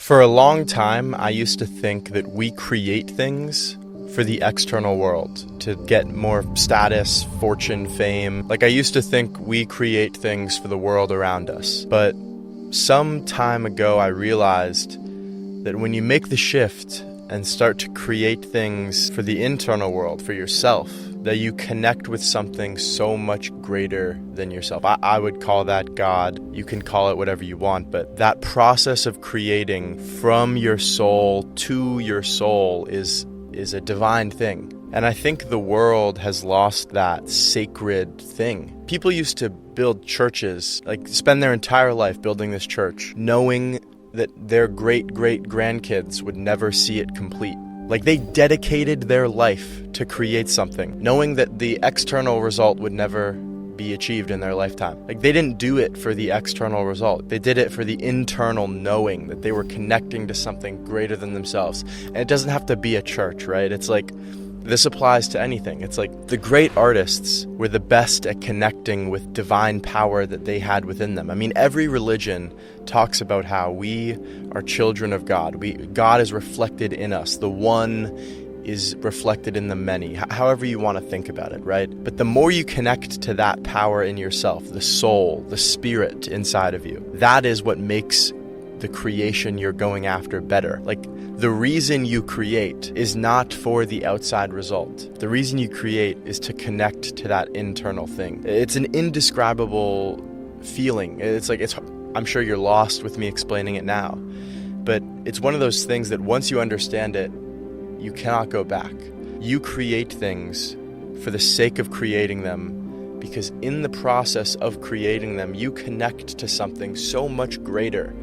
For a long time, I used to think that we create things for the external world, to get more status, fortune, fame. Like, I used to think we create things for the world around us. But some time ago, I realized that when you make the shift and start to create things for the internal world, for yourself, that you connect with something so much greater than yourself. I would call that God. You can call it whatever you want, but that process of creating from your soul to your soul is a divine thing. And I think the world has lost that sacred thing. People used to build churches, like spend their entire life building this church, knowing that their great-great-grandkids would never see it complete. Like, they dedicated their life to create something, knowing that the external result would never be achieved in their lifetime. Like, they didn't do it for the external result. They did it for the internal knowing that they were connecting to something greater than themselves. And it doesn't have to be a church, right? It's like, this applies to anything. It's like the great artists were the best at connecting with divine power that they had within them. I mean, every religion talks about how we are children of God. God is reflected in us. The one is reflected in the many, however you want to think about it, right? But the more you connect to that power in yourself, the soul, the spirit inside of you, that is what makes the creation you're going after better. Like, the reason you create is not for the outside result. The reason you create is to connect to that internal thing. It's an indescribable feeling. I'm sure you're lost with me explaining it now, but it's one of those things that once you understand it, you cannot go back. You create things for the sake of creating them, because in the process of creating them, you connect to something so much greater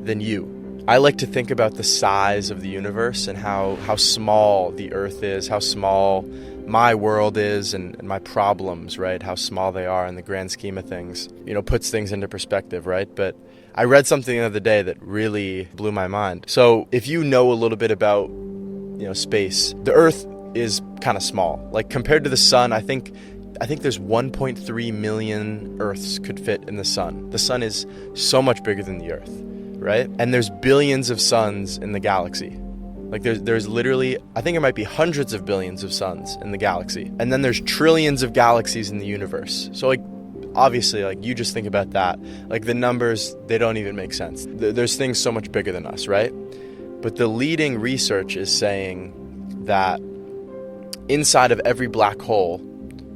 than you. I like to think about the size of the universe and how small the earth is, how small my world is, and my problems, right? How small they are in the grand scheme of things. Puts things into perspective, right? But I read something the other day that really blew my mind. So if you know a little bit about, space, the earth is kind of small. Like, compared to the sun, I think there's 1.3 million Earths could fit in the sun. The sun is so much bigger than the earth, right? And there's billions of suns in the galaxy. Like, there's literally, I think there might be hundreds of billions of suns in the galaxy. And then there's trillions of galaxies in the universe. So, like, obviously, like, you just think about that. Like, the numbers, they don't even make sense. There's things so much bigger than us, right? But the leading research is saying that inside of every black hole,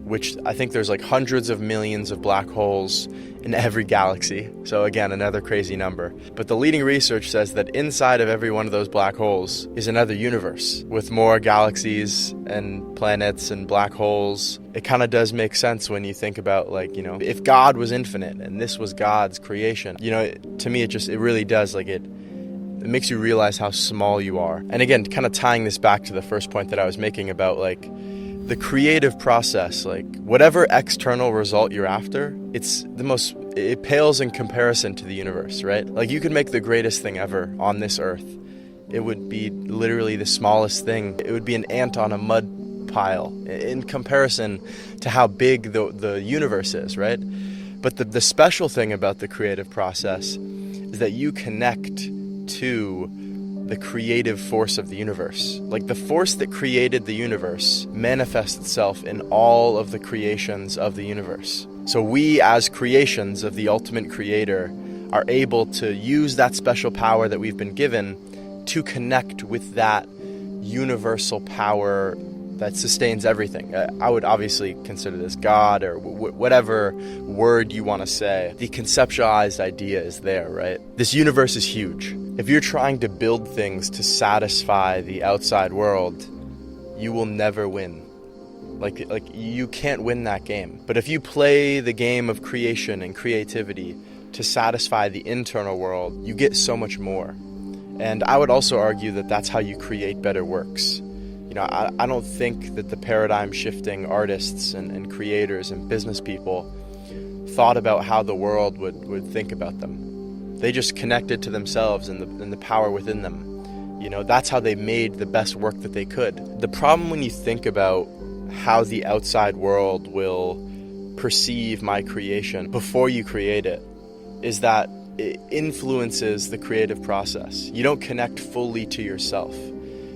which I think there's like hundreds of millions of black holes in every galaxy. So again, another crazy number. But the leading research says that inside of every one of those black holes is another universe with more galaxies and planets and black holes. It kind of does make sense when you think about, like, if God was infinite and this was God's creation, to me, it really does, like, it makes you realize how small you are. And again, kind of tying this back to the first point that I was making about, like, the creative process, like, whatever external result you're after, it pales in comparison to the universe, right? Like, you could make the greatest thing ever on this earth. It would be literally the smallest thing. It would be an ant on a mud pile in comparison to how big the universe is, right? But the special thing about the creative process is that you connect to the creative force of the universe. Like, the force that created the universe manifests itself in all of the creations of the universe. So we, as creations of the ultimate creator, are able to use that special power that we've been given to connect with that universal power that sustains everything. I would obviously consider this God, or whatever word you want to say. The conceptualized idea is there, right? This universe is huge. If you're trying to build things to satisfy the outside world, you will never win. Like you can't win that game. But if you play the game of creation and creativity to satisfy the internal world, you get so much more. And I would also argue that that's how you create better works. I don't think that the paradigm-shifting artists and creators and business people thought about how the world would think about them. They just connected to themselves and the power within them. That's how they made the best work that they could. The problem when you think about how the outside world will perceive my creation before you create it is that influences the creative process. You don't connect fully to yourself,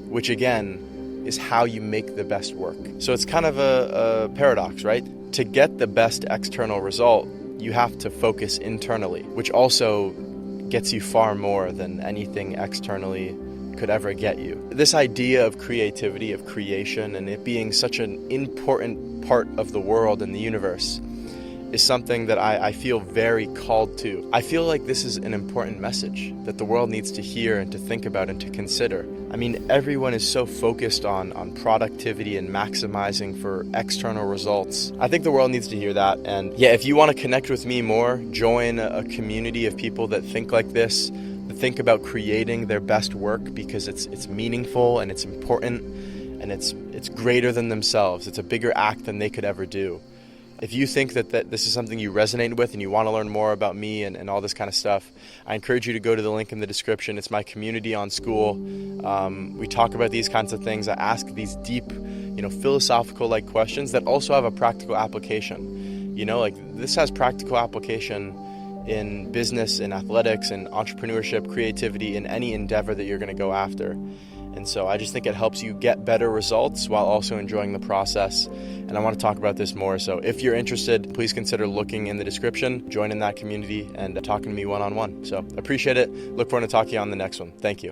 which again is how you make the best work. So it's kind of a paradox, right? To get the best external result, you have to focus internally, which also gets you far more than anything externally could ever get you. This idea of creativity, of creation, and it being such an important part of the world and the universe is something that I feel very called to. I feel like this is an important message that the world needs to hear and to think about and to consider. I mean, everyone is so focused on productivity and maximizing for external results. I think the world needs to hear that. And yeah, if you want to connect with me more, join a community of people that think like this, that think about creating their best work because it's meaningful and it's important and it's greater than themselves. It's a bigger act than they could ever do. If you think that this is something you resonate with and you want to learn more about me and all this kind of stuff, I encourage you to go to the link in the description. It's my community on Skool. We talk about these kinds of things. I ask these deep, philosophical-like questions that also have a practical application. This has practical application in business, in athletics, in entrepreneurship, creativity, in any endeavor that you're going to go after. And so I just think it helps you get better results while also enjoying the process. And I want to talk about this more. So if you're interested, please consider looking in the description, joining that community, and talking to me one-on-one. So appreciate it. Look forward to talking to you on the next one. Thank you.